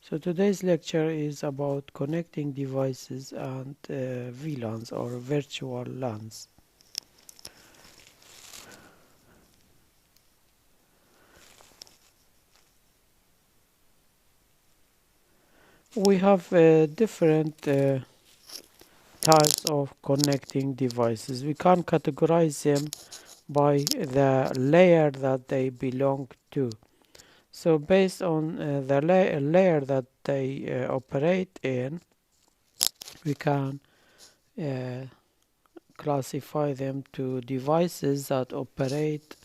So today's lecture is about connecting devices and VLANs or virtual LANs. We have different types of connecting devices. We can categorize them by the layer that they belong to. So based on the layer that they operate in, we can uh, classify them to devices that operate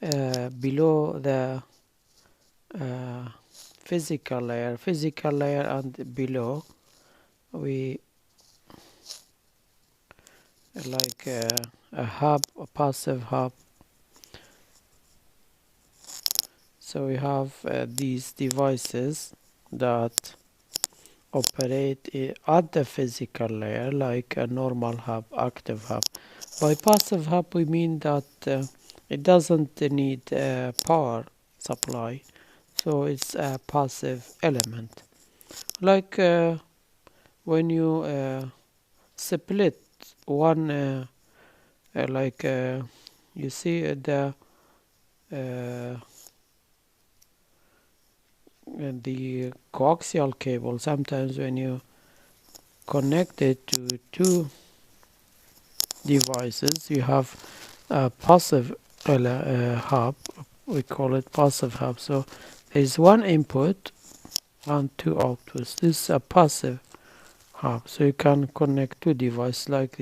below the uh, physical layer and below we like a hub, a passive hub. So we have these devices that operate at the physical layer like a normal hub, active hub. By passive hub we mean that it doesn't need power supply, so it's a passive element. Like when you split one, like you see uh, the coaxial cable. Sometimes when you connect it to two devices, you have a passive hub. We call it passive hub. So there's one input and two outputs. This is a passive hub. So you can connect two devices like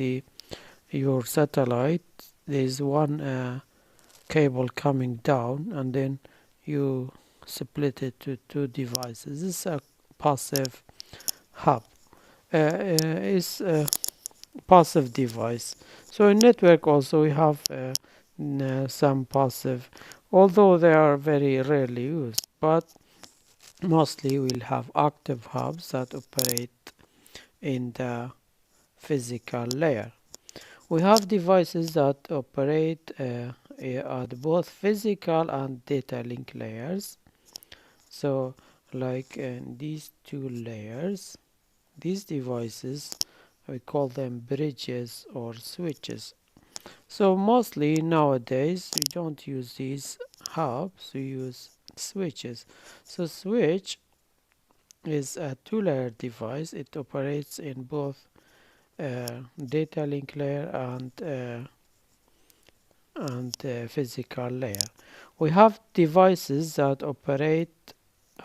your satellite. There's one cable coming down, and then you split it to two devices. This is a passive hub. Is a passive device. So in network also we have some passive, although they are very rarely used, but mostly we'll have active hubs that operate in the physical layer. We have devices that operate at both physical and data link layers. So like these two layers, these devices, we call them bridges or switches. So mostly nowadays we don't use these hubs, we use switches. So switch is a two-layer device. It operates in both data link layer and physical layer. We have devices that operate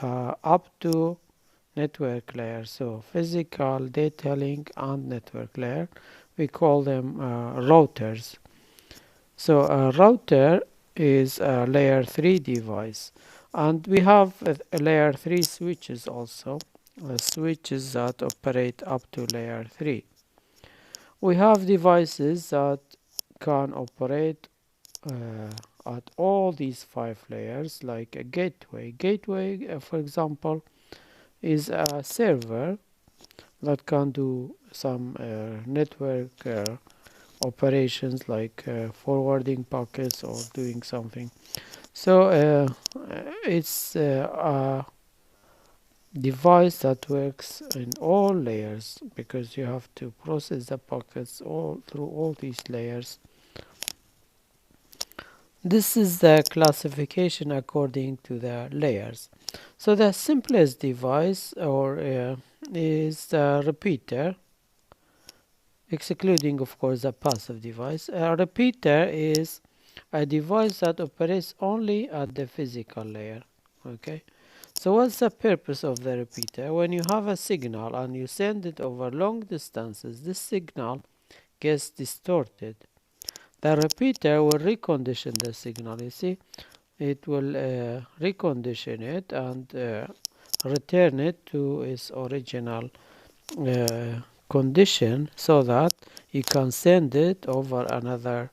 up to network layer, so physical, data link and network layer. We call them routers. So a router is a layer 3 device, and we have a layer 3 switches also, switches that operate up to layer 3. We have devices that can operate at all these 5 layers, like a gateway. Gateway, for example, is a server that can do some network operations like forwarding packets or doing something. So it's a device that works in all layers because you have to process the packets all through all these layers. This is the classification according to the layers. So the simplest device is the repeater, excluding of course the passive device. A repeater is a device that operates only at the physical layer. Okay, so what's the purpose of the repeater? When you have a signal and you send it over long distances, this signal gets distorted. The repeater will recondition the signal. You see, it will recondition it and return it to its original uh, condition so that you can send it over another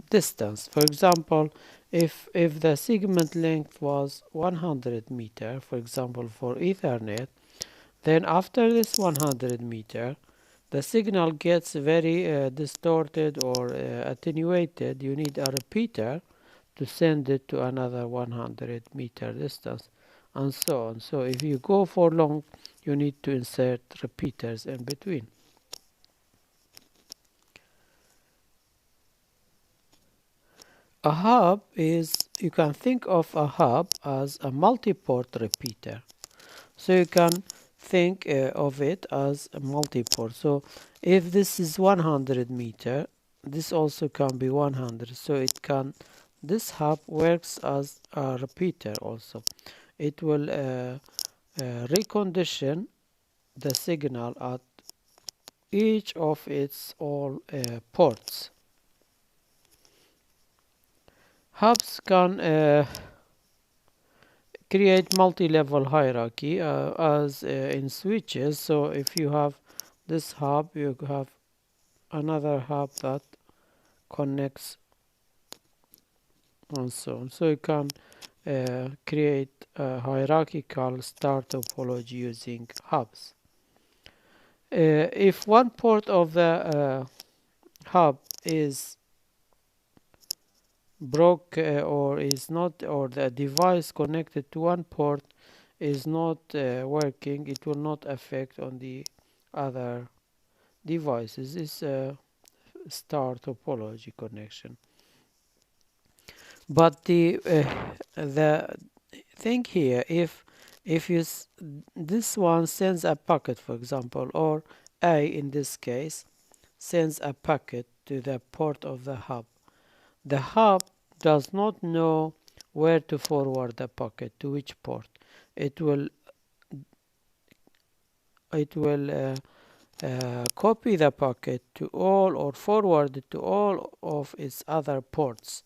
distance. For example, if the segment length was 100 meter, for example for Ethernet, then after this 100 meter the signal gets very distorted or attenuated. You need a repeater to send it to another 100 meter distance, and so on. So if you go for long, you need to insert repeaters in between. A hub is, you can think of a hub as a multi-port repeater. So you can think of it as a multi-port. So if this is 100 meter, this also can be 100. So it can, this hub works as a repeater also. It will recondition the signal at each of its all ports. Hubs can create multi-level hierarchy as in switches. So if you have this hub, you have another hub that connects and so on. So you can create a hierarchical star topology using hubs. If one port of the hub is broke or is not, or the device connected to one port is not working, it will not affect on the other devices. It's a star topology connection. But the thing here, if you this one sends a packet, for example, or A in this case sends a packet to the port of the hub. The hub does not know where to forward the packet, to which port. It will copy the packet to all, or forward it to all of its other ports.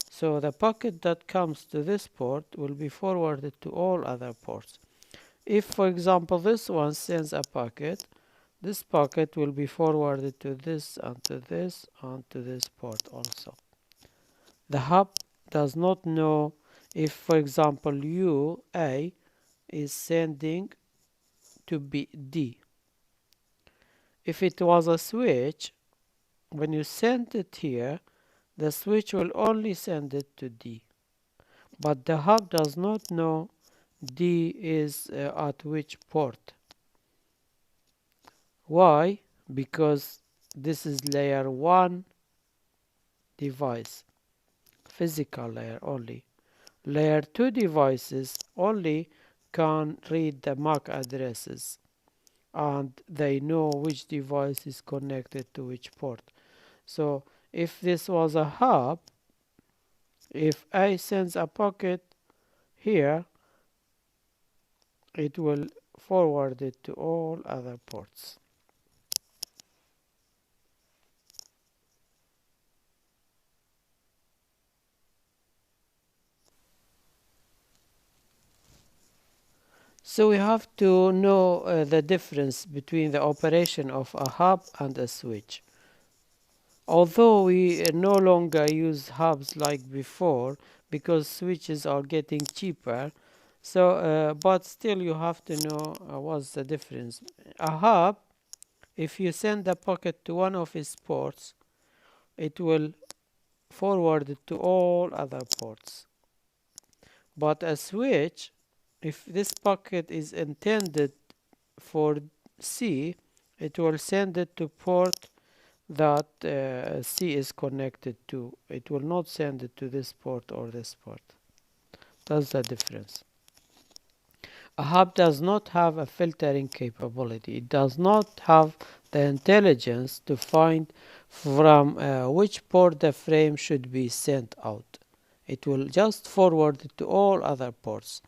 So the packet that comes to this port will be forwarded to all other ports. If, for example, this one sends a packet, this packet will be forwarded to this and to this and to this port also. The hub does not know if, for example, you, A, is sending to B, D. If it was a switch, when you send it here, the switch will only send it to D. But the hub does not know D is at which port. Why? Because this is layer 1 device, physical layer only. Layer 2 devices only can read the MAC addresses, and they know which device is connected to which port. So if this was a hub, if A sends a packet here, it will forward it to all other ports. So we have to know the difference between the operation of a hub and a switch. Although we no longer use hubs like before because switches are getting cheaper, so but still you have to know what's the difference. A hub, if you send a packet to one of its ports, it will forward it to all other ports. But a switch, if this packet is intended for C, it will send it to port that C is connected to. It will not send it to this port or this port. That's the difference. A hub does not have a filtering capability. It does not have the intelligence to find from which port the frame should be sent out. It will just forward it to all other ports.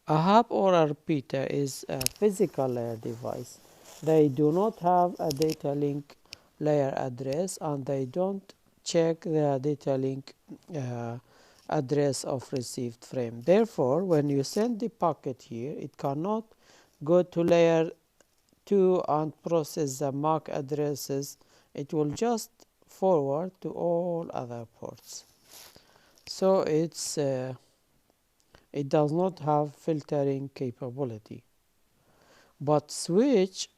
A hub or a repeater is a physical layer device. They do not have a data link layer address, and they don't check the data link address of received frame. Therefore, when you send the packet here, it cannot go to layer 2 and process the MAC addresses. It will just forward to all other ports. So it does not have filtering capability. But switch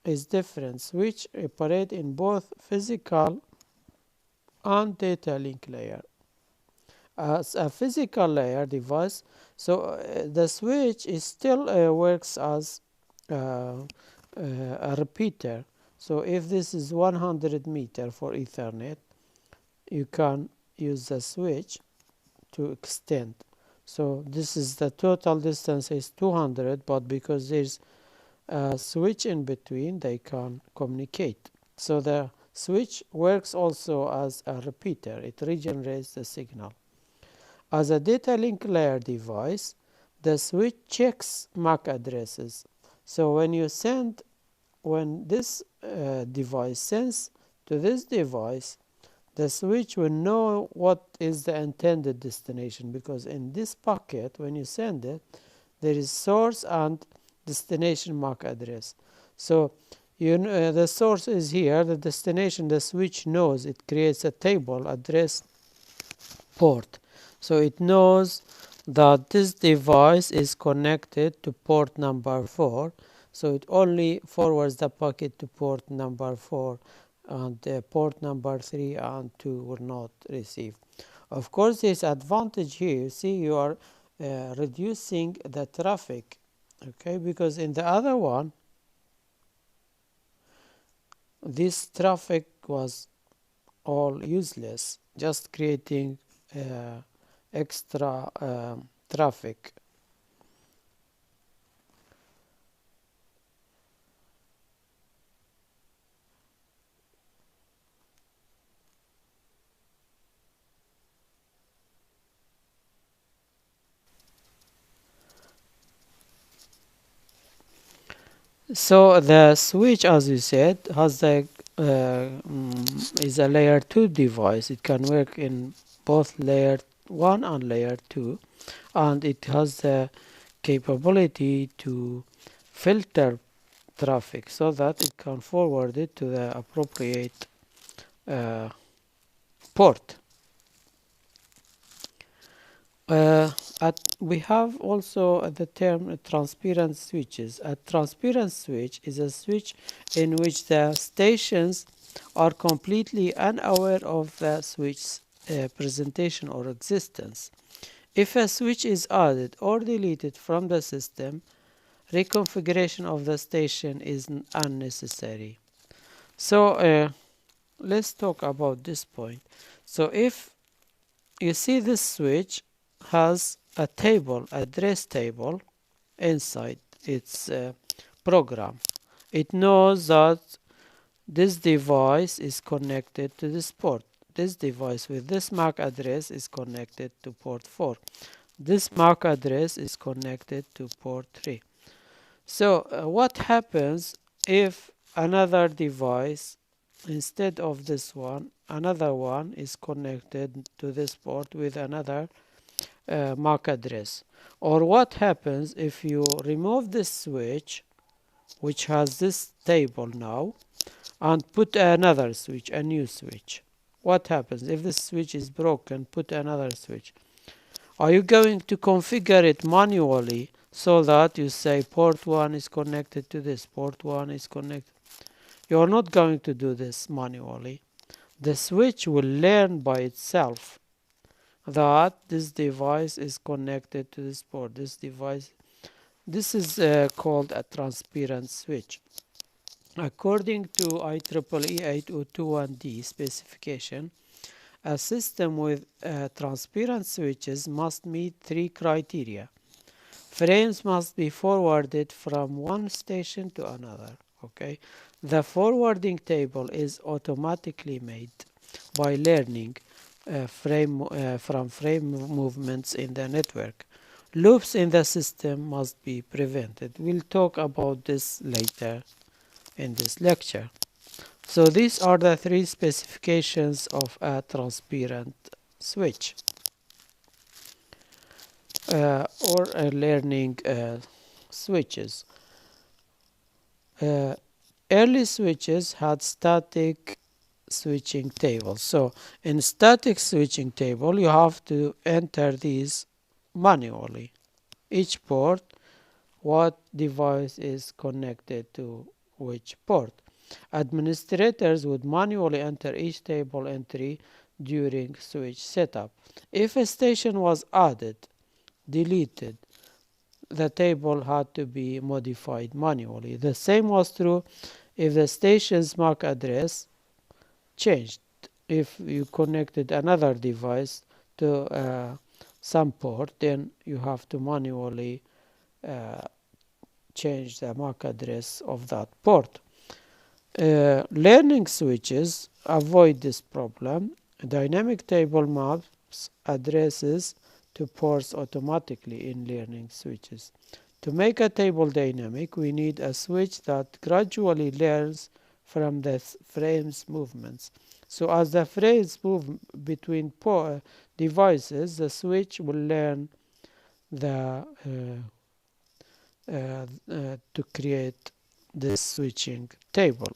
is different. Switch operate in both physical and data link layer. as a physical layer device. So the switch is still works as a repeater. So if this is 100 meter for Ethernet, you can use the switch to extend. So this is the total distance is 200, but because there's a switch in between, they can communicate. So the switch works also as a repeater. It regenerates the signal. As a data link layer device, the switch checks MAC addresses. So when this device sends to this device, the switch will know what is the intended destination, because in this packet, when you send it, there is source and destination MAC address. So the source is here, the destination, the switch knows, it creates a table address port. So it knows that this device is connected to port number 4. So it only forwards the packet to port number 4, and port number 3 and 2 will not receive. Of course, there's advantage here. You see, you are reducing the traffic, okay? Because in the other one, this traffic was all useless, just creating extra traffic. So the switch, as you said, has the is a layer 2 device. It can work in both layer 1 and layer 2, and it has the capability to filter traffic so that it can forward it to the appropriate port. We have also the term transparent switches. A transparent switch is a switch in which the stations are completely unaware of the switch's presentation or existence. If a switch is added or deleted from the system, reconfiguration of the station is unnecessary. So let's talk about this point. So if you see, this switch has a table, address table, inside its program. It knows that this device is connected to this port. This device with this MAC address is connected to port 4. This MAC address is connected to port 3. So what happens if another device, instead of this one, another one is connected to this port with another MAC address? Or what happens if you remove this switch, which has this table now, and put another switch, a new switch? What happens if this switch is broken? Put another switch. Are you going to configure it manually so that you say port 1 is connected to this, port 1 is connected? You are not going to do this manually. The switch will learn by itself that this device is connected to this port. This is called a transparent switch. According to IEEE 8021D specification, a system with transparent switches must meet 3 criteria. Frames must be forwarded from one station to another. Okay, the forwarding table is automatically made by learning from frame movements in the network. Loops in the system must be prevented. We'll talk about this later in this lecture. So these are the 3 specifications of a transparent switch or learning switches. Early switches had static switching tables. So in static switching table, you have to enter these manually. Each port, what device is connected to which port. Administrators would manually enter each table entry during switch setup. If a station was added, deleted, the table had to be modified manually. The same was true if the station's MAC address changed. If you connected another device to some port, then you have to manually change the MAC address of that port. Learning switches avoid this problem. Dynamic table maps addresses to ports automatically in learning switches. To make a table dynamic, we need a switch that gradually learns from the frame's movements. So as the frames move between devices, the switch will learn to create this switching table.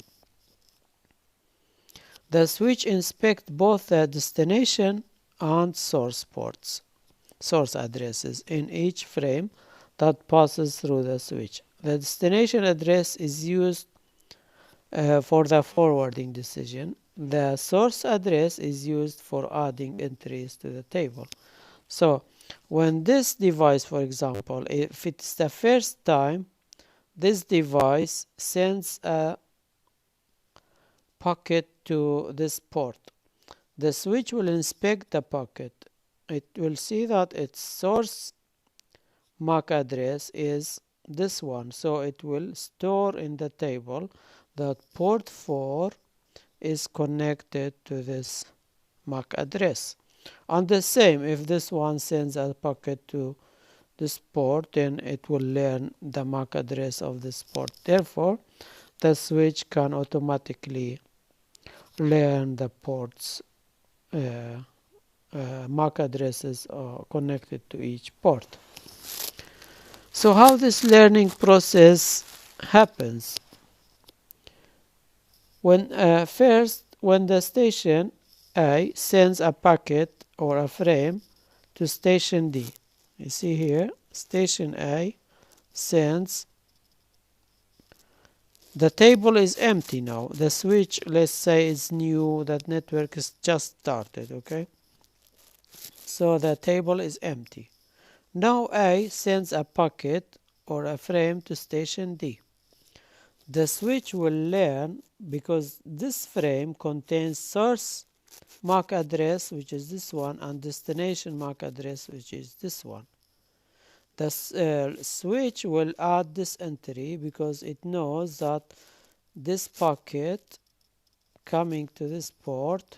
The switch inspects both the destination and source ports, source addresses in each frame that passes through the switch. The destination address is used for the forwarding decision. The source address is used for adding entries to the table. So when this device, for example, if it's the first time this device sends a packet to this port, the switch will inspect the packet. It will see that its source MAC address is this one, so it will store in the table that port 4 is connected to this MAC address. And the same, if this one sends a packet to this port, then it will learn the MAC address of this port. Therefore, the switch can automatically learn the ports MAC addresses are connected to each port. So how this learning process happens? When the station A sends a packet or a frame to station D. You see here, station A sends. The table is empty now. The switch, let's say, is new. That network is just started, okay? So the table is empty. Now A sends a packet or a frame to station D. The switch will learn, because this frame contains source MAC address, which is this one, and destination MAC address, which is this one. The switch will add this entry because it knows that this packet coming to this port,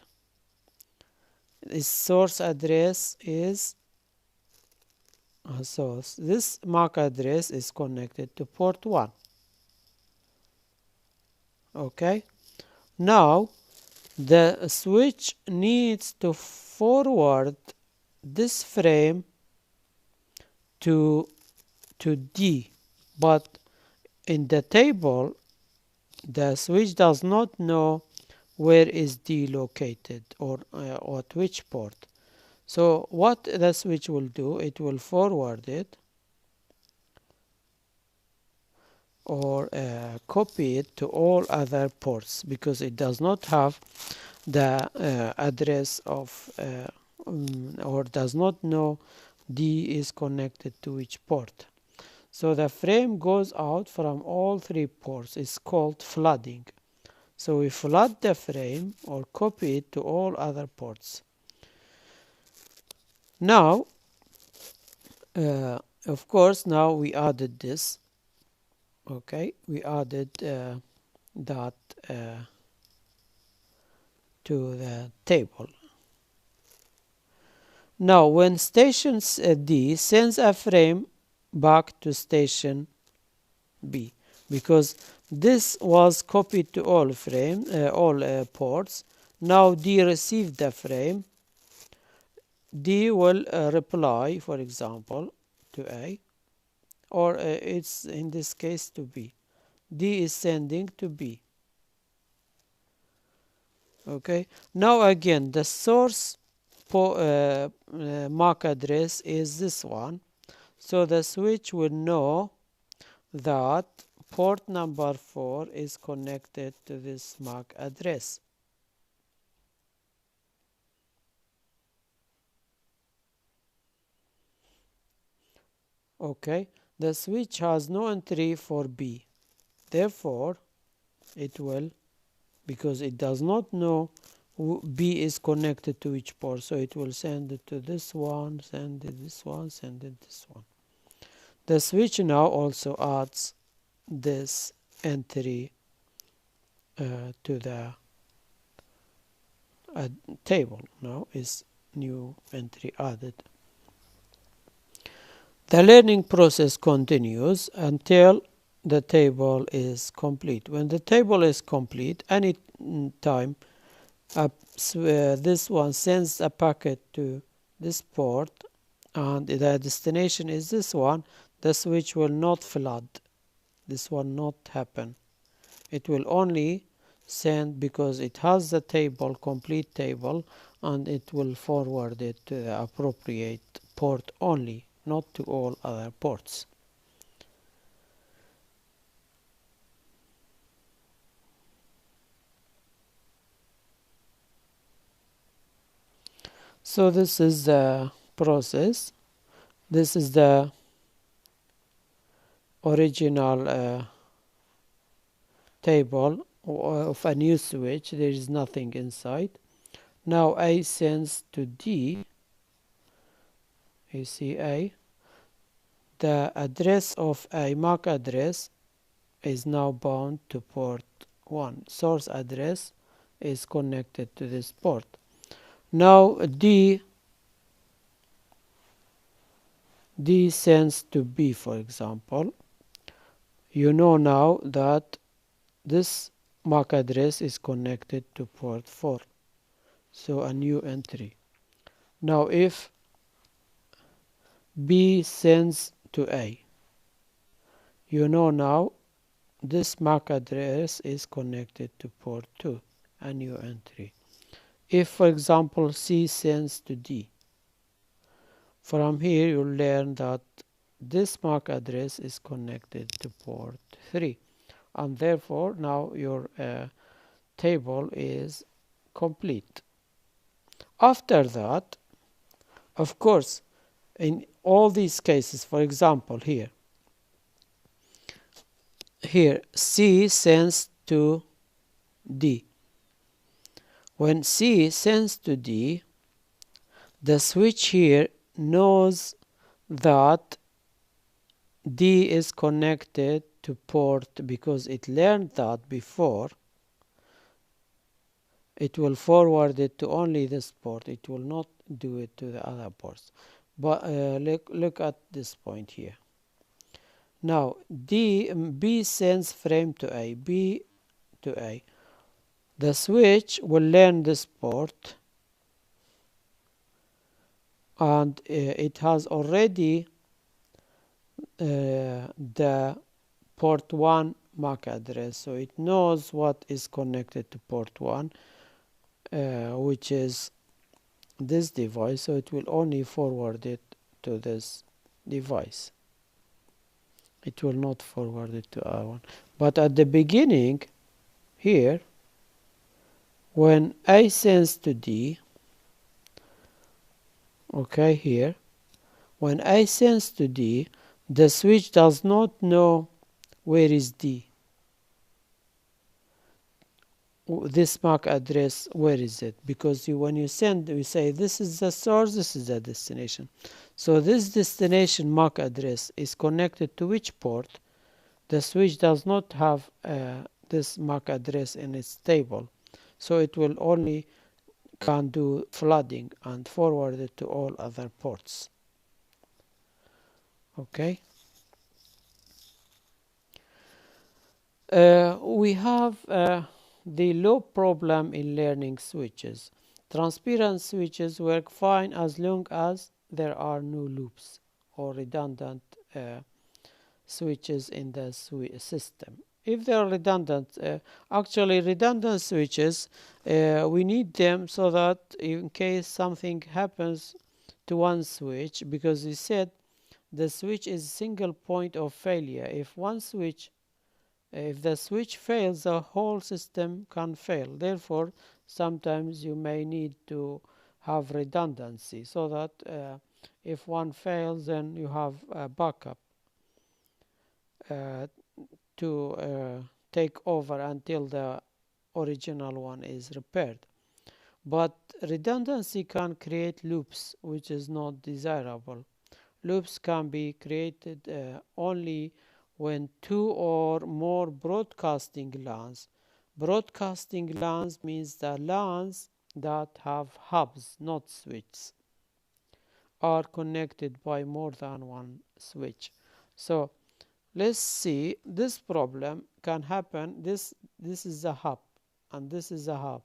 its source address is so this MAC address is connected to port 1. Okay, now the switch needs to forward this frame to D, but in the table the switch does not know where is D located or at which port. So what the switch will do, it will forward it or copy it to all other ports, because it does not have the address of or does not know D is connected to which port. So the frame goes out from all 3 ports. It's called flooding. So we flood the frame or copy it to all other ports. Now, of course, now we added this. Okay, we added that to the table. Now, when station D sends a frame back to station B, because this was copied to all ports. Now D received the frame. D will reply, for example, to A, or it's in this case to B. D is sending to B. Okay. Now again, the source MAC address is this one. So the switch will know that port number 4 is connected to this MAC address. Okay, the switch has no entry for B, therefore it will, because it does not know B is connected to which port, so it will send it to this one, send it this one, send it this one. The switch now also adds this entry to the table. Now is new entry added. The learning process continues until the table is complete. When the table is complete, any time this one sends a packet to this port and the destination is this one, the switch will not flood. This will not happen. It will only send because it has the table, complete table, and it will forward it to the appropriate port only, not to all other ports. So this is the process. This is the original table of a new switch. There is nothing inside. Now A sends to D. You see A. The address of a MAC address is now bound to port 1. Source address is connected to this port. Now D sends to B, for example. You know now that this MAC address is connected to port 4. So a new entry. Now if B sends to A, you know now this MAC address is connected to port 2, a new entry. If, for example, C sends to D, from here you'll learn that this MAC address is connected to port 3, and therefore now your table is complete. After that, of course, in all these cases, for example, here C sends to D. When C sends to D, the switch here knows that D is connected to port because it learned that before. It will forward it to only this port. It will not do it to the other ports. But look at this point here. Now B sends frame to A, B to A. The switch will learn this port, and it has already the port 1 MAC address, so it knows what is connected to port 1, which is this device, so it will only forward it to this device. It will not forward it to other one. But at the beginning here, when A sends to D, okay, here, when A sends to D, the switch does not know where is D. This MAC address, where is it? Because when you send, you say this is the source, this is the destination. So this destination MAC address is connected to which port? The switch does not have this MAC address in its table, so it will only can do flooding and forward it to all other ports. Okay. We have the loop problem in learning switches. Transparent switches work fine as long as there are no loops or redundant switches in the system. If they are redundant, actually redundant switches, we need them so that in case something happens to one switch, because we said the switch is a single point of failure. If the switch fails, the whole system can fail. Therefore, sometimes you may need to have redundancy so that If one fails, then you have a backup to take over until the original one is repaired. But redundancy can create loops, which is not desirable. Loops can be created only when two or more broadcasting LANs. Broadcasting LANs means the LANs that have hubs, not switches, are connected by more than one switch. So let's see, this problem can happen. This is a hub, and this is a hub.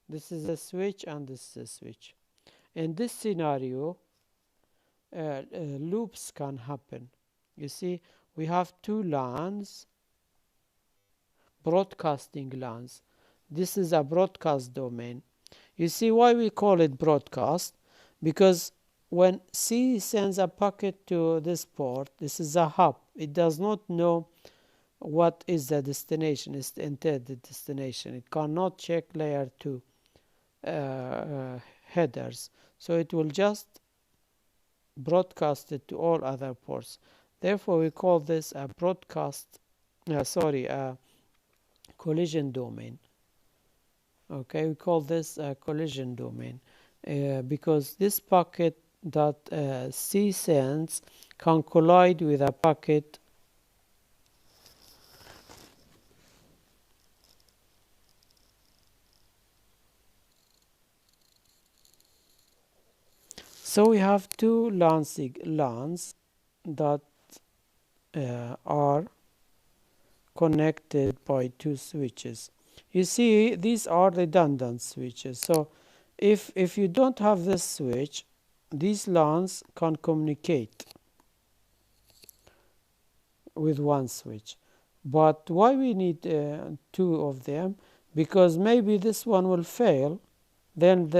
This is a switch, and this is a switch. In this scenario, loops can happen. You see, we have two LANs, broadcasting LANs. This is a broadcast domain. You see why we call it broadcast? Because when C sends a packet to this port, this is a hub. It does not know what is the destination, is the intended destination. It cannot check layer 2 headers. So it will just broadcast it to all other ports. Therefore, we call this a a collision domain. Okay, we call this a collision domain because this packet that C sends can collide with a packet so we have two LANs that are connected by two switches. You see, these are redundant switches. So if you don't have this switch, these LANs can communicate with one switch. But why we need two of them? Because maybe this one will fail. Then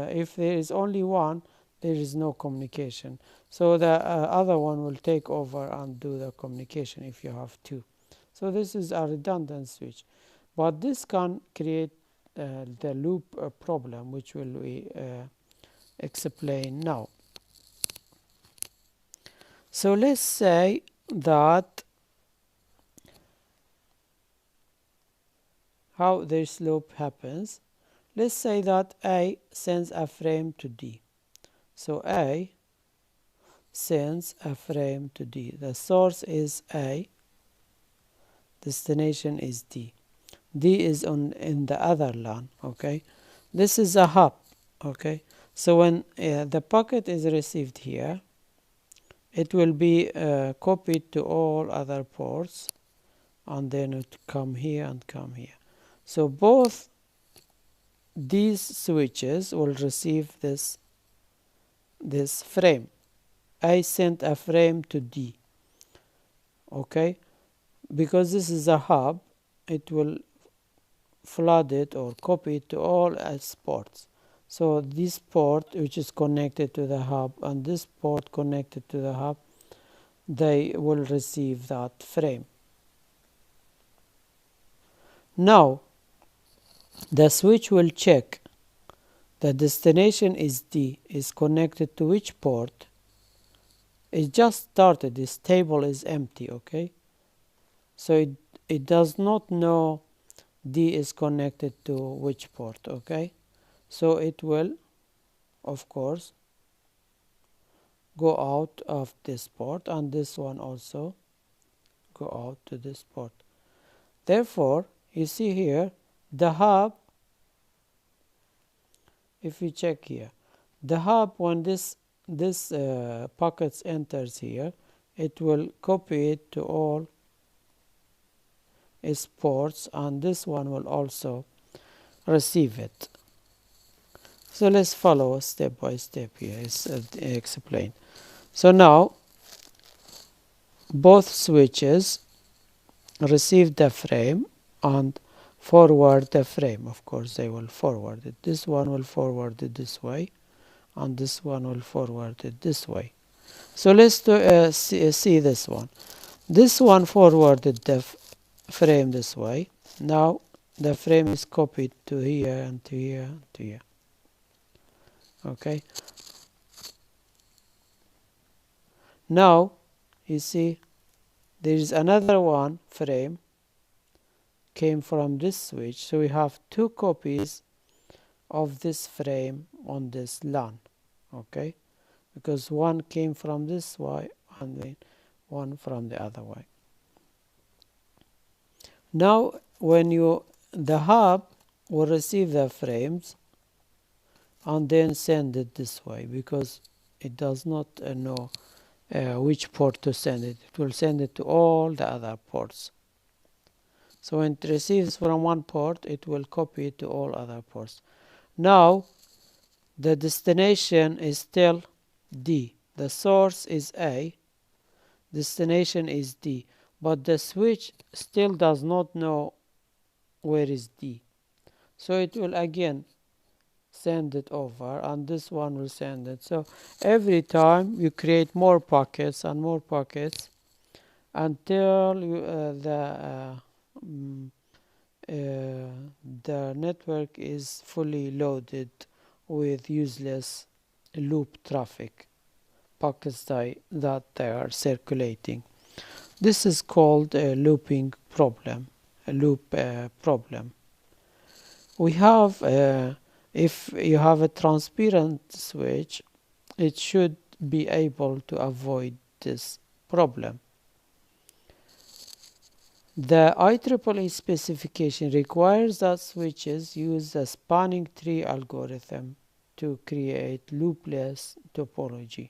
if there is only one, there is no communication. So the other one will take over and do the communication if you have two. So this is a redundant switch. But this can create the loop problem, which will we explain now. So let's say that how this loop happens. Let's say that A sends a frame to D. So A sends a frame to D. The source is A, destination is D. D is in the other LAN. Okay, this is a hub. Okay, so when the packet is received here, it will be copied to all other ports, and then it come here and come here. So both these switches will receive this frame. I sent a frame to D. Okay, because this is a hub, it will flood it or copy it to all its ports. So this port, which is connected to the hub, and this port connected to the hub, they will receive that frame. Now the switch will check the destination is D, is connected to which port. It just started, this table is empty. Okay, so it does not know D is connected to which port. Okay, so it will of course go out of this port, and this one also go out to this port. Therefore, you see here the hub, if we check here, the hub, when this packets enters here, it will copy it to all its ports, and this one will also receive it. So let's follow step by step here. It's explained. So now both switches receive the frame and forward the frame. Of course, they will forward it. This one will forward it this way, and this one will forward it this way. So let's see this one. This one forwarded the frame this way. Now the frame is copied to here and to here and to here. Okay. Now you see there is another one frame came from this switch, so we have two copies of this frame on this LAN, okay, because one came from this way and then one from the other way. Now when the hub will receive the frames and then send it this way, because it does not know which port to send it. It will send it to all the other ports. So when it receives from one port, it will copy it to all other ports. Now the destination is still D. The source is A, destination is D, but the switch still does not know where is D. So it will again send it over, and this one will send it. So every time you create more packets and more packets until the network is fully loaded with useless loop traffic packets that they are circulating. This is called a looping problem, a loop problem. We have, if you have a transparent switch, it should be able to avoid this problem. The IEEE specification requires that switches use the spanning tree algorithm to create loopless topology.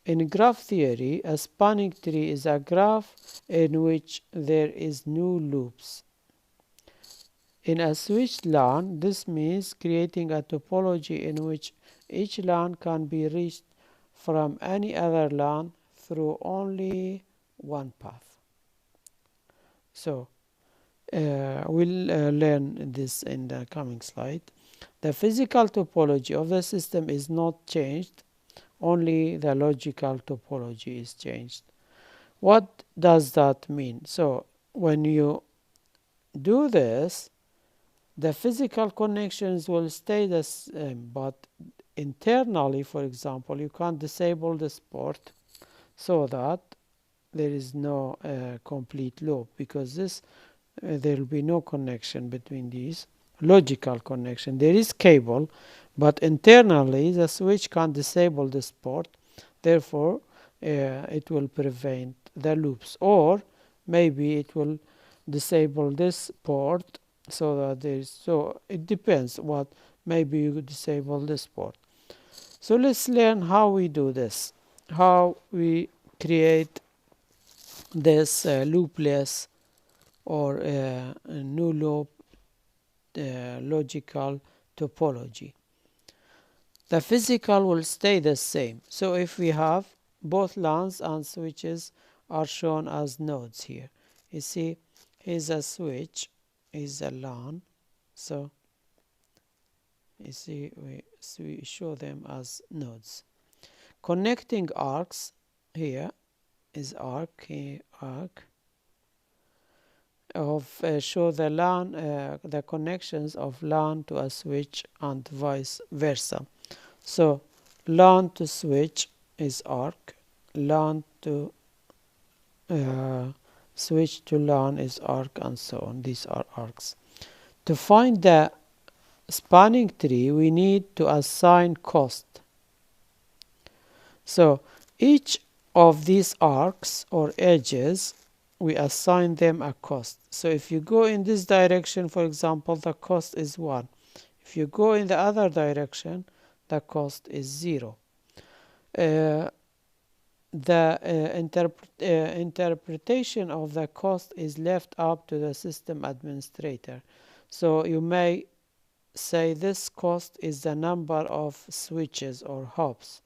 In graph theory, a spanning tree is a graph in which there is no loops. In a switched LAN, this means creating a topology in which each LAN can be reached from any other LAN through only one path. So we'll learn this in the coming slide. The physical topology of the system is not changed, only the logical topology is changed. What does that mean? So when you do this, the physical connections will stay the same, but internally, for example, you can disable this port so that there is no complete loop, because this there will be no connection between these, logical connection. There is cable, but internally the switch can disable this port, therefore it will prevent the loops, or maybe it will disable this port so that there is, so it depends what, maybe you disable this port. So let's learn how we do this, how we create this loopless or no loop logical topology. The physical will stay the same. So if we have both LANs and switches are shown as nodes here. You see, here's a switch, is a LAN. So you see, we show them as nodes. Connecting arcs here is arc, here arc of show the LAN, the connections of LAN to a switch and vice versa. So LAN to switch is arc, LAN to switch to LAN is arc, and so on. These are arcs. To find the spanning tree, we need to assign cost. So each of these arcs or edges, we assign them a cost. So if you go in this direction, for example, the cost is 1. If you go in the other direction, the cost is 0. The interpretation of the cost is left up to the system administrator. So you may say this cost is the number of switches or hops.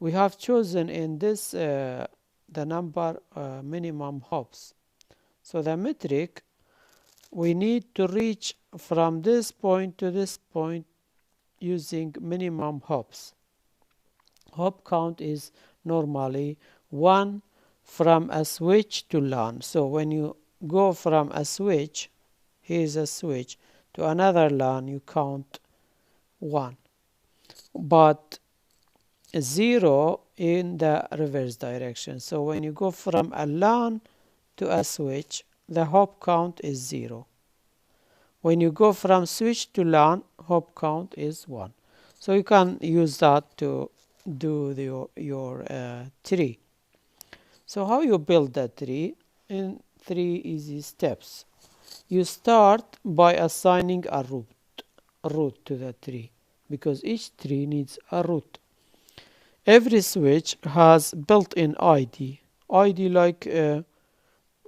We have chosen in this the number minimum hops. So the metric, we need to reach from this point to this point using minimum hops. Hop count is normally 1 from a switch to LAN. So when you go from a switch, here's a switch, to another LAN, you count 1. But 0 in the reverse direction. So when you go from a LAN to a switch, the hop count is 0. When you go from switch to LAN, hop count is 1. So you can use that to do your tree. So how you build that tree? In 3 easy steps. You start by assigning a root to the tree, because each tree needs a root. Every switch has built-in ID. ID like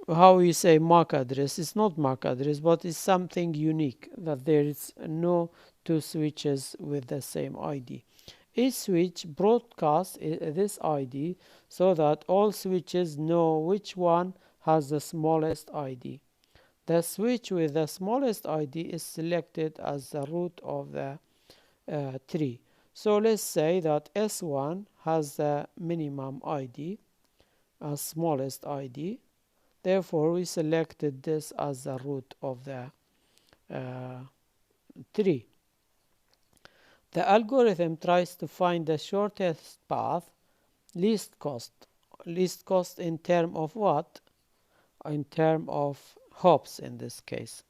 how we say MAC address. It's not MAC address, but it's something unique, that there is no two switches with the same ID. Each switch broadcasts this ID so that all switches know which one has the smallest ID. The switch with the smallest ID is selected as the root of the tree. So let's say that S1 has the minimum ID, as smallest ID. Therefore, we selected this as the root of the tree. The algorithm tries to find the shortest path, least cost. Least cost in terms of what? In terms of hops in this case.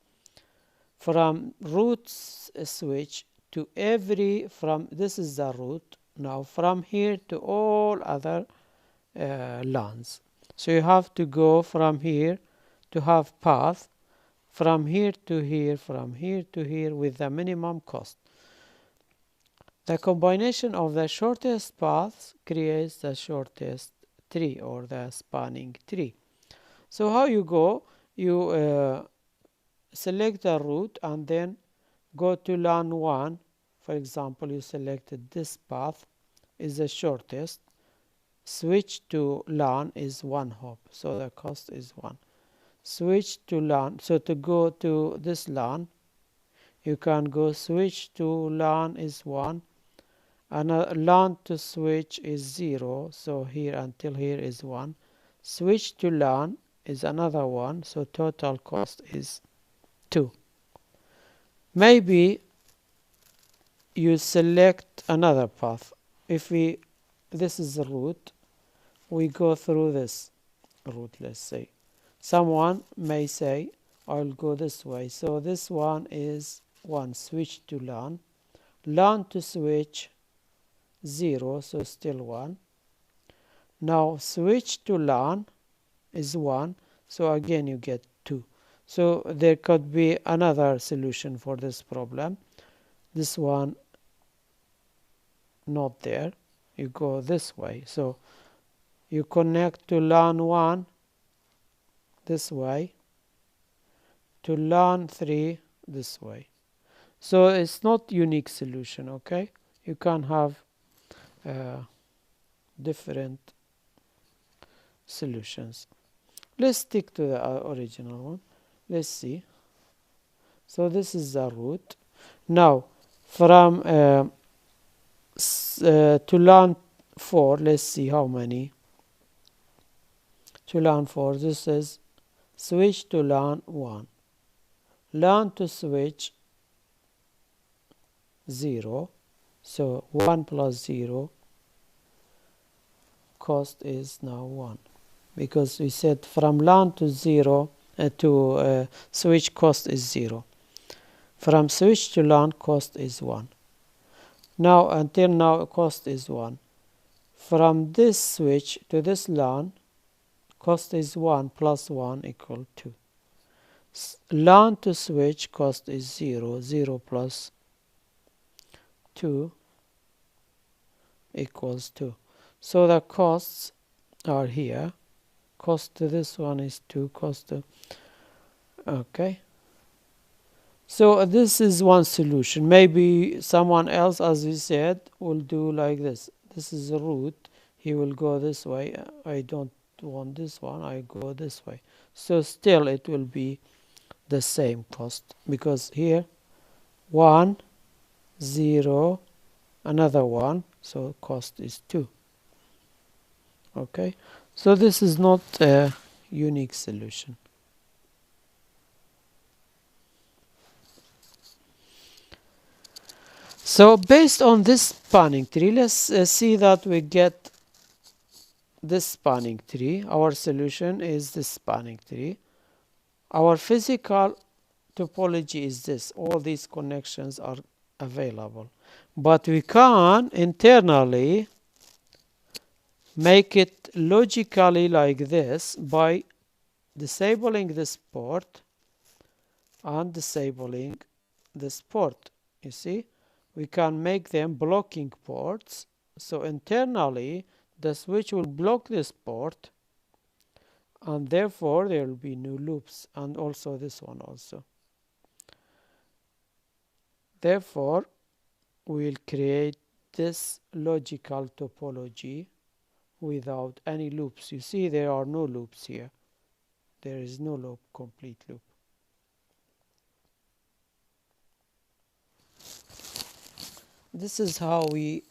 From root switch to every, this is the root. Now from here to all other LANs. So you have to go from here to have path, from here to here, from here to here, with the minimum cost. The combination of the shortest paths creates the shortest tree, or the spanning tree. So how you go? You select the root and then go to LAN 1. For example, you selected this path is the shortest. Switch to LAN is 1 hop, so the cost is 1. Switch to LAN. So to go to this LAN, you can go switch to LAN is 1. And LAN to switch is 0. So here until here is 1. Switch to LAN is another 1. So total cost is 2. Maybe you select another path. If this is the root, we go through this route, let's say. Someone may say, I'll go this way. So this one is 1, switch to LAN. LAN to switch 0, so still 1. Now switch to LAN is 1, so again you get 2. So there could be another solution for this problem. This one not there. You go this way. So you connect to LAN 1 this way, to LAN 3 this way. So it's not unique solution, okay? You can have different solutions. Let's stick to the original one. Let's see. So this is the root. Now from to LAN 4, let's see how many. To LAN 4, this is switch to LAN 1. LAN to switch 0. So 1 plus 0, cost is now 1. Because we said from LAN to 0 to switch, cost is 0. From switch to LAN, cost is 1. Now until now cost is 1. From this switch to this LAN, cost is 1 plus 1 equal 2. LAN to switch, cost is 0. 0 plus 2 equals 2. So the costs are here. Cost to this one is 2. Cost to, okay. So this is one solution. Maybe someone else, as we said, will do like this. This is the root. He will go this way. I don't want this one. I go this way. So still it will be the same cost, because here 1, 0, another 1. So cost is 2. Okay. So this is not a unique solution. So based on this spanning tree, let's see that we get this spanning tree. Our solution is this spanning tree. Our physical topology is this. All these connections are available. But we can internally make it logically like this by disabling this port and disabling this port. You see, we can make them blocking ports. So internally, the switch will block this port, and therefore there will be no loops, and also this one also. Therefore, we will create this logical topology without any loops. You see, there are no loops here. There is no loop, complete loop. This is how we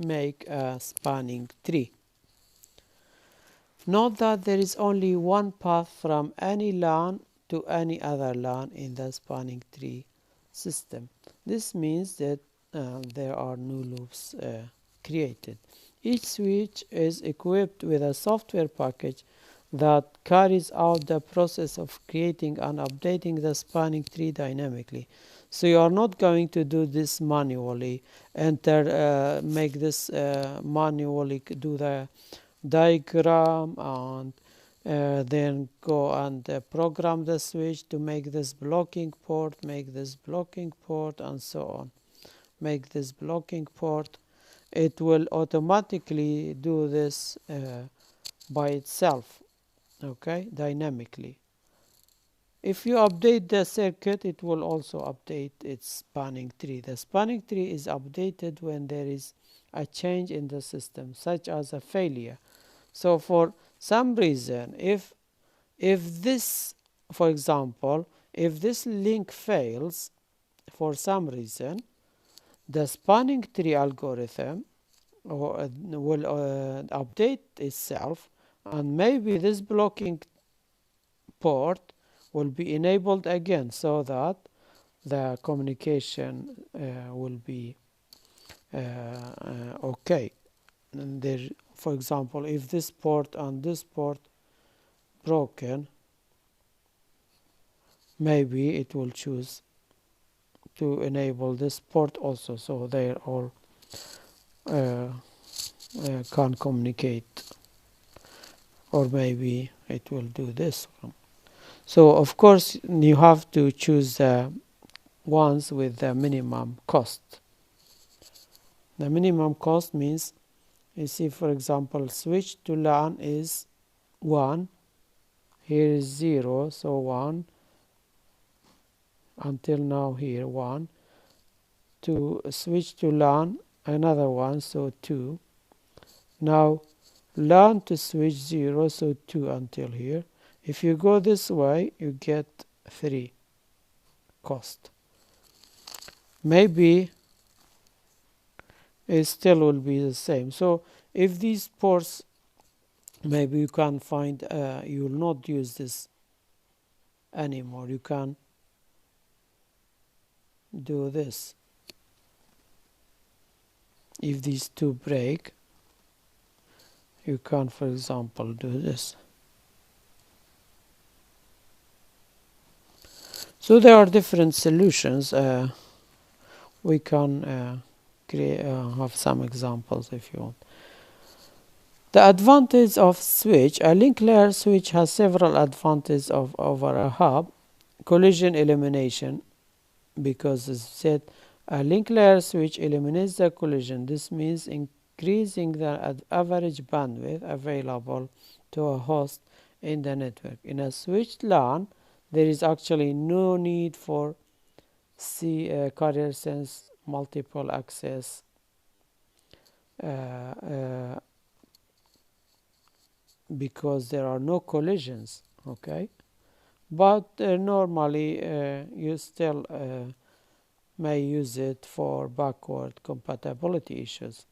make a spanning tree. Note that there is only one path from any LAN to any other LAN in the spanning tree system. This means that there are no loops created. Each switch is equipped with a software package that carries out the process of creating and updating the spanning tree dynamically. So you are not going to do this manually, make this manually, do the diagram, and then go and program the switch to make this blocking port, make this blocking port, and so on. Make this blocking port. It will automatically do this by itself, okay, dynamically. If you update the circuit, it will also update its spanning tree. The spanning tree is updated when there is a change in the system, such as a failure. So for some reason, if this, for example, if this link fails for some reason, the spanning tree algorithm will update itself, and maybe this blocking port will be enabled again, so that the communication will be okay. And there, for example, if this port and this port broken, maybe it will choose to enable this port also, so they all can communicate, or maybe it will do this. So of course you have to choose the ones with the minimum cost. The minimum cost means, you see, for example, switch to LAN is 1, here is 0, so 1, until now here 1, to switch to LAN another 1, so 2, now LAN to switch 0, so 2 until here. If you go this way, you get 3 cost. Maybe it still will be the same. So if these ports, maybe you can find, you will not use this anymore. You can do this. If these two break, you can, for example, do this. So there are different solutions. We can create, have some examples if you want. The advantage of switch. A link layer switch has several advantages over a hub. Collision elimination, because as said, a link layer switch eliminates the collision. This means increasing the average bandwidth available to a host in the network. In a switched LAN, there is actually no need for carrier sense multiple access because there are no collisions, okay? But normally you still may use it for backward compatibility issues.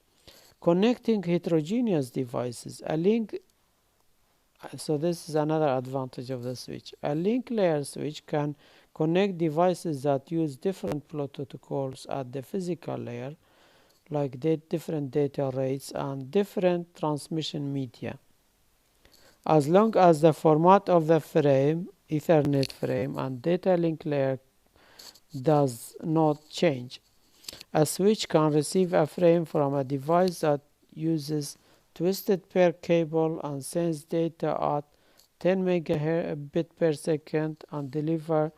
Connecting heterogeneous devices. A link, so this is another advantage of the switch. A link layer switch can connect devices that use different protocols at the physical layer. like different data rates and different transmission media, as long as the format of the frame, Ethernet frame, and data link layer does not change. A switch can receive a frame from a device that uses twisted pair cable and sends data at 10 megabit per second and deliver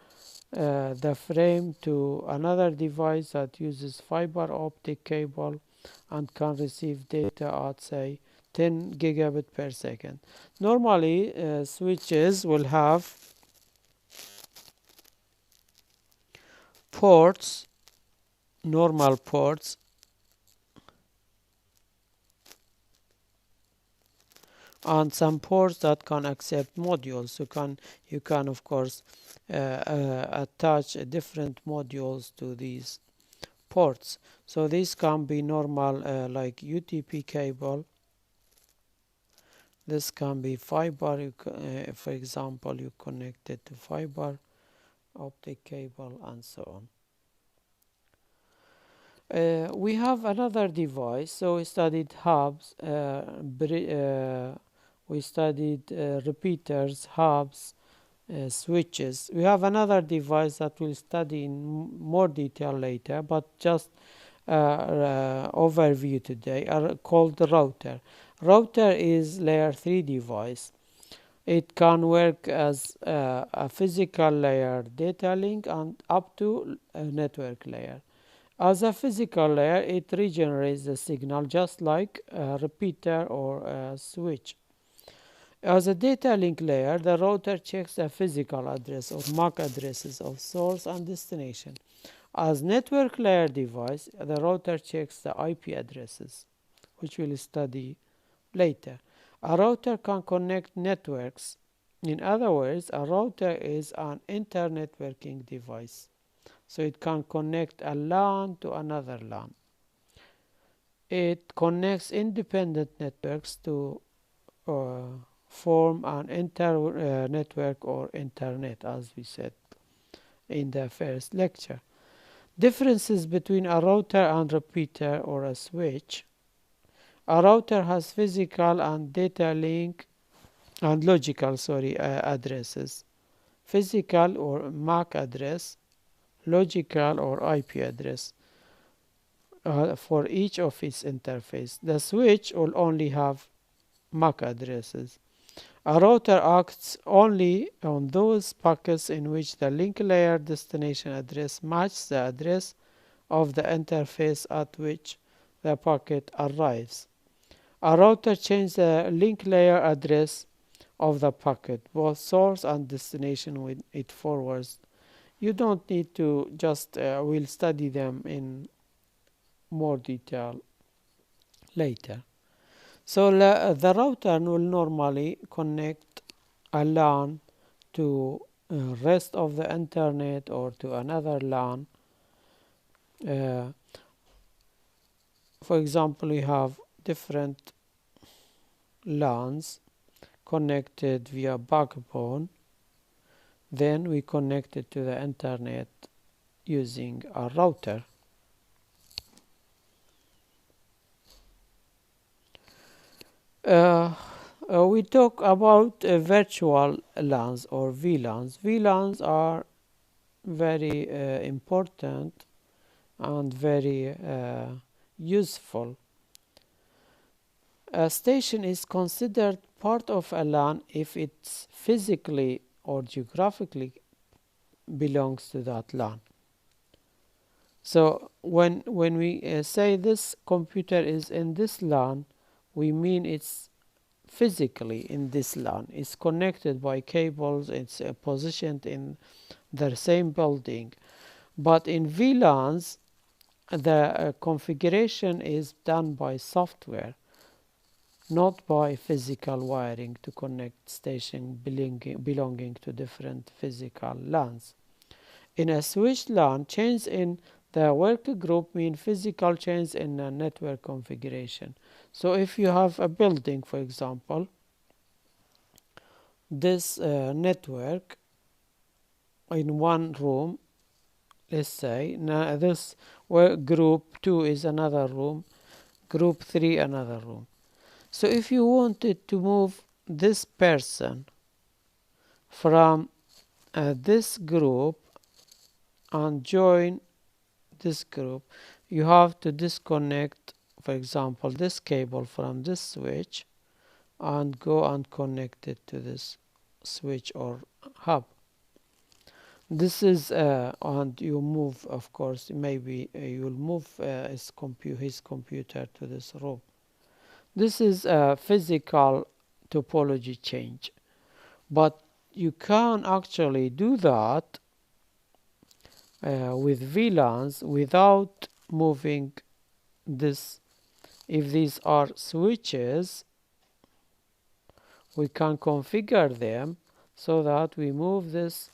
the frame to another device that uses fiber optic cable and can receive data at, say, 10 gigabit per second. Normally, switches will have ports, normal ports, and some ports that can accept modules. You can of course attach different modules to these ports. So this can be normal like UTP cable. This can be fiber. For example, you connect it to fiber optic cable and so on. We have another device. So we studied hubs, we studied repeaters, hubs, switches. We have another device that we'll study in more detail later, but just overview today, are called the router. Router is layer 3 device. It can work as a physical layer data link and up to a network layer. As a physical layer, it regenerates the signal just like a repeater or a switch. As a data link layer, the router checks the physical address or MAC addresses of source and destination. As network layer device, the router checks the IP addresses, which we'll study later. A router can connect networks. In other words, a router is an internetworking device. So it can connect a LAN to another LAN. It connects independent networks to form an network or internet, as we said in the first lecture. Differences between a router and repeater or a switch. A router has physical and data link and logical addresses. Physical or MAC address, logical or IP address for each of its interface. The switch will only have MAC addresses. A router acts only on those packets in which the link layer destination address matches the address of the interface at which the packet arrives. A router changes the link layer address of the packet, both source and destination, when it forwards. You don't need to just, we'll study them in more detail later. So the router will normally connect a LAN to rest of the internet or to another LAN. For example, we have different LANs connected via backbone. Then we connect it to the internet using a router. We talk about virtual LANs or VLANs. VLANs are very important and very useful. A station is considered part of a LAN if it physically or geographically belongs to that LAN. So when we say this computer is in this LAN, we mean it's physically in this LAN. It's connected by cables, it's positioned in the same building. But in VLANs, the configuration is done by software, not by physical wiring to connect stations belonging to different physical LANs. In a switched LAN, change in the work group mean physical change in a network configuration. So if you have a building, for example, this network in one room let's say now this where group 2 is another room, group 3 another room. So if you wanted to move this person from this group and join this group, you have to disconnect, for example, this cable from this switch and go and connect it to this switch or hub. This is and you move, of course, maybe you'll move his computer to this room. This is a physical topology change, but you can actually do that with VLANs without moving this. If these are switches, we can configure them so that we move this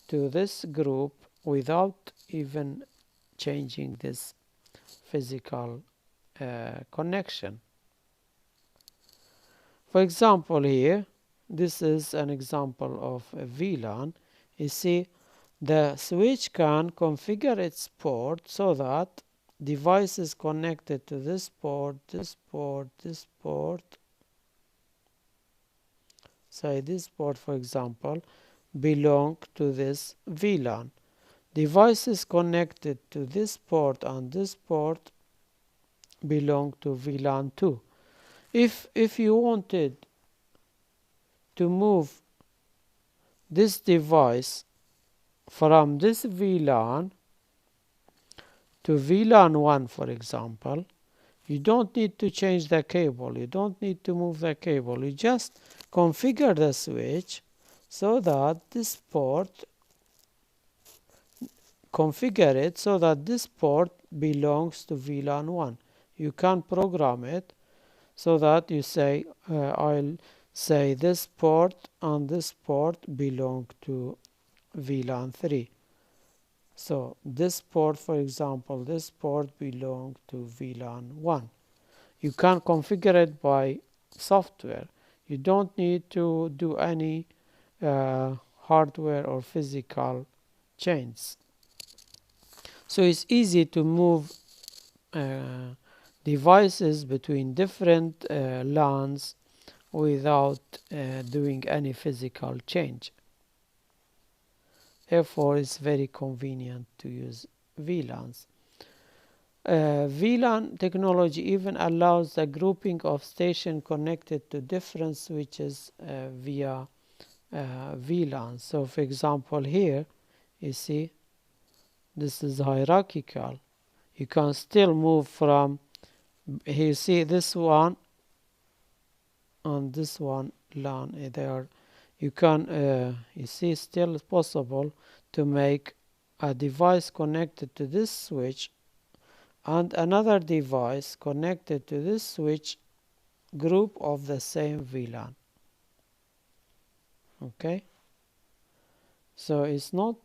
to this group without even changing this physical connection. For example, here, this is an example of a VLAN. You see, the switch can configure its port so that devices connected to this port, this port, this port, say this port for example, belong to this VLAN. Devices connected to this port and this port belong to VLAN 2. If you wanted to move this device from this VLAN to VLAN 1, for example, you don't need to change the cable, you don't need to move the cable, you just configure the switch so that this port, configure it so that this port belongs to VLAN 1. You can program it so that you say, I'll say this port and this port belong to VLAN 3. So this port, for example, this port belongs to VLAN 1. You can configure it by software. You don't need to do any hardware or physical change. So it's easy to move devices between different LANs without doing any physical change. Therefore, it's very convenient to use VLANs. VLAN technology even allows the grouping of stations connected to different switches via VLANs. So, for example, here you see this is hierarchical. You can still move from here. You see this one and this one LAN there. You can you see still it's possible to make a device connected to this switch and another device connected to this switch group of the same VLAN. Okay, so it's not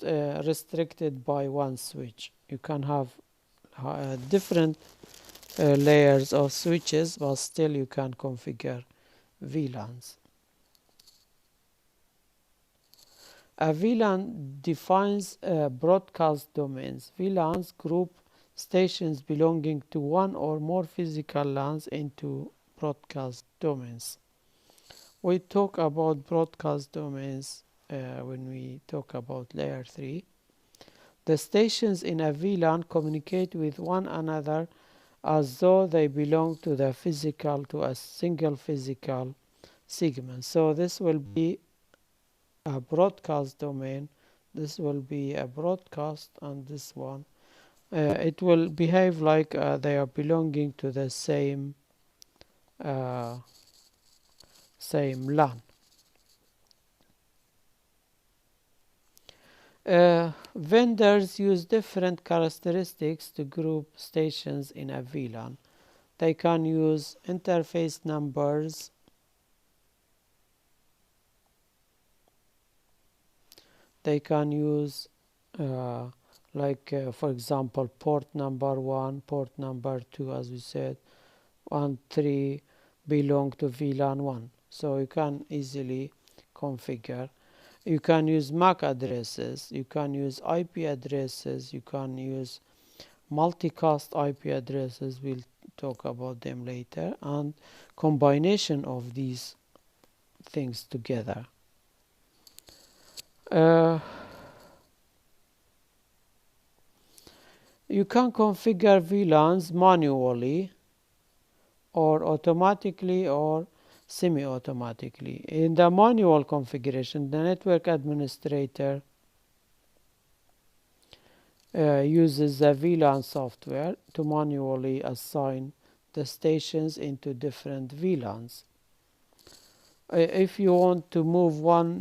restricted by one switch. You can have different layers of switches, but still you can configure VLANs. A VLAN defines broadcast domains. VLANs group stations belonging to one or more physical LANs into broadcast domains. We talk about broadcast domains when we talk about layer 3. The stations in a VLAN communicate with one another as though they belong to a single physical segment. So this will be a broadcast domain, this will be a broadcast, and this one it will behave like they are belonging to the same LAN. Vendors use different characteristics to group stations in a VLAN. They can use interface numbers, they can use for example port number 1, port number 2, as we said, and 3 belong to VLAN 1. So you can easily configure. You can use MAC addresses, you can use IP addresses, you can use multicast IP addresses. We'll talk about them later, and combination of these things together. You can configure VLANs manually or automatically or semi-automatically. In the manual configuration, the network administrator uses the VLAN software to manually assign the stations into different VLANs. If you want to move one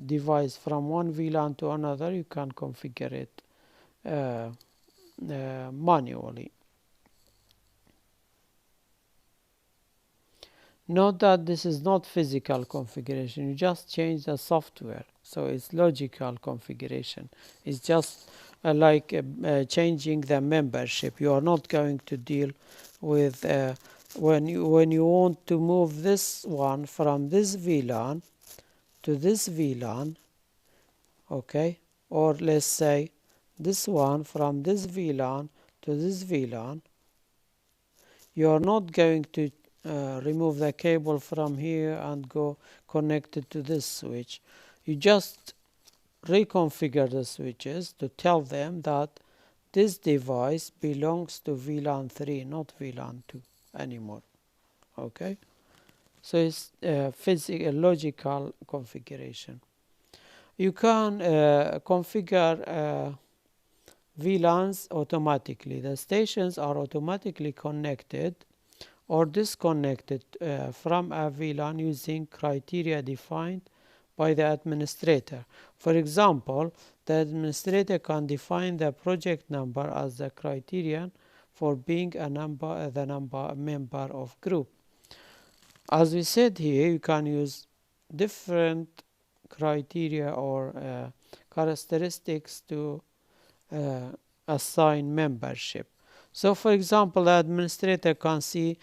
device from one VLAN to another, you can configure it manually. Note that this is not physical configuration, you just change the software, so it's logical configuration. It's just like changing the membership. You are not going to deal with when you want to move this one from this VLAN to this VLAN, okay, or let's say this one from this VLAN to this VLAN. You are not going to remove the cable from here and go connect it to this switch. You just reconfigure the switches to tell them that this device belongs to VLAN 3, not VLAN 2 anymore. Okay, so it's physical logical configuration. You can configure VLANs automatically. The stations are automatically connected or disconnected from a VLAN using criteria defined by the administrator. For example, the administrator can define the project number as the criterion for being the member of group. As we said here, you can use different criteria or characteristics to assign membership. So for example, the administrator can say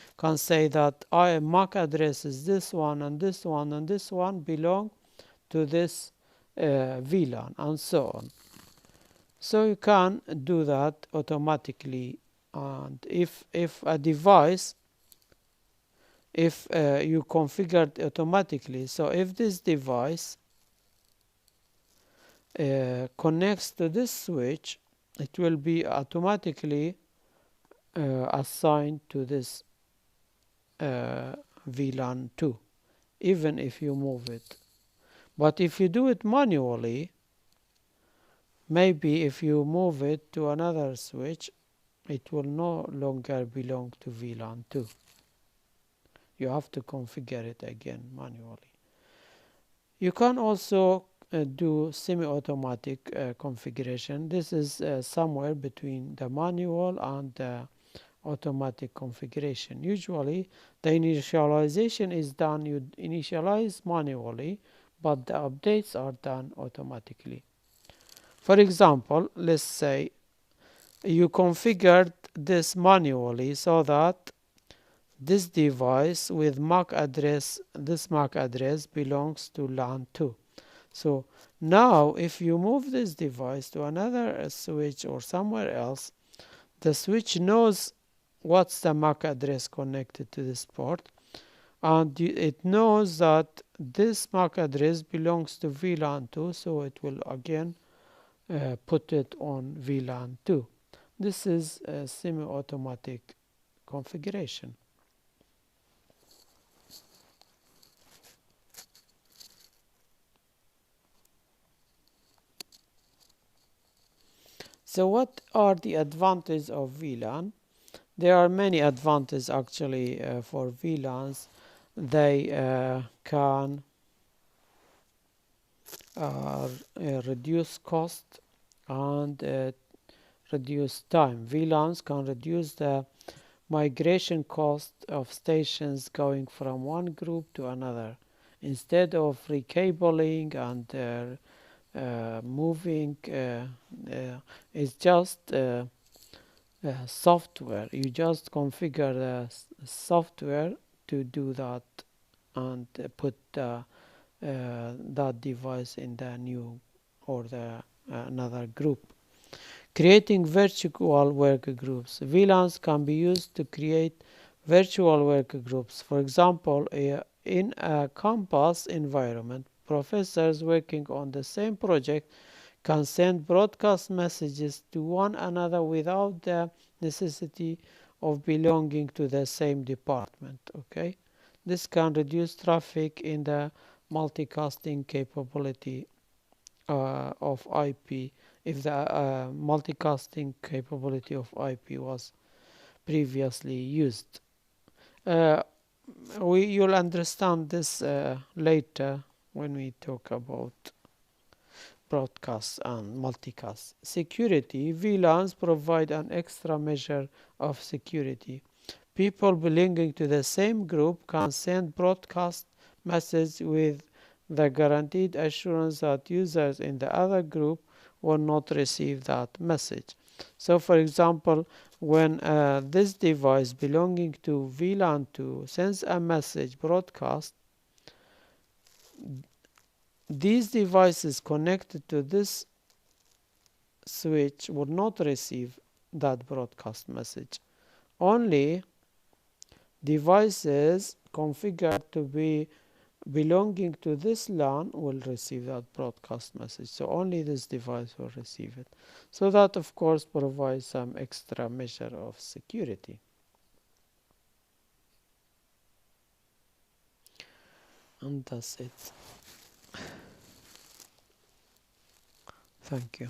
that MAC address is this one and this one and this one belong to this VLAN and so on. So you can do that automatically, and if a device, if you configure it automatically, so if this device connects to this switch, it will be automatically assigned to this VLAN 2, even if you move it. But if you do it manually, maybe if you move it to another switch, it will no longer belong to VLAN 2. You have to configure it again manually. You can also do semi-automatic configuration. This is somewhere between the manual and the automatic configuration. Usually the initialization is done, you initialize manually, but the updates are done automatically. For example, let's say you configured this manually so that this device with MAC address, this MAC address belongs to LAN 2. So now if you move this device to another switch or somewhere else, the switch knows what's the MAC address connected to this port, and it knows that this MAC address belongs to VLAN 2, so it will again put it on VLAN 2. This is a semi-automatic configuration. So what are the advantages of VLAN? There are many advantages actually for VLANs. They can reduce cost and reduce time. VLANs can reduce the migration cost of stations going from one group to another. Instead of recabling and moving, it's just software. You just configure the software to do that and put the that device in the new or the another group. Creating virtual work groups. VLANs can be used to create virtual work groups. For example, in a campus environment, professors working on the same project can send broadcast messages to one another without the necessity of belonging to the same department. Okay, this can reduce traffic in the multicasting capability of IP if the multicasting capability of IP was previously used. Uh, you'll understand this later when we talk about broadcast and multicast. Security. VLANs provide an extra measure of security. People belonging to the same group can send broadcast messages with the guaranteed assurance that users in the other group will not receive that message. So for example, when this device belonging to VLAN 2 sends a message broadcast, these devices connected to this switch would not receive that broadcast message. Only devices configured to be belonging to this LAN will receive that broadcast message. So only this device will receive it. So that of course provides some extra measure of security. And that's it. Thank you.